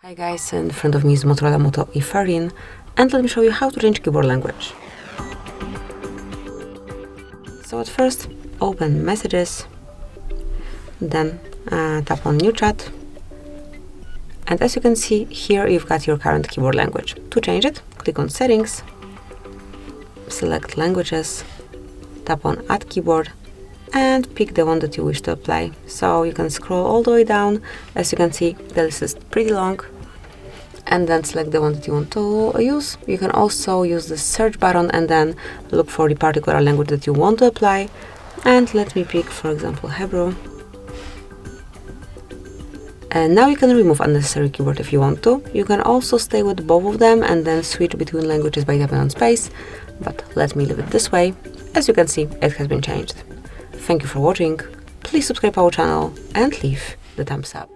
Hi guys, in front of me is Motorola Moto E13 and let me show you how to change keyboard language. So at first open messages, then tap on new chat, and as you can see here you've got your current keyboard language. To change it, click on settings, select languages, tap on add keyboard and pick the one that you wish to apply. So you can scroll all the way down. As you can see, the list is pretty long, and then select the one that you want to use. You can also use the search button and then look for the particular language that you want to apply. And let me pick, for example, Hebrew. And now you can remove unnecessary keyboard if you want to. You can also stay with both of them and then switch between languages by tapping on space, but let me leave it this way. As you can see, it has been changed. Thank you for watching. Please subscribe our channel and leave the thumbs up.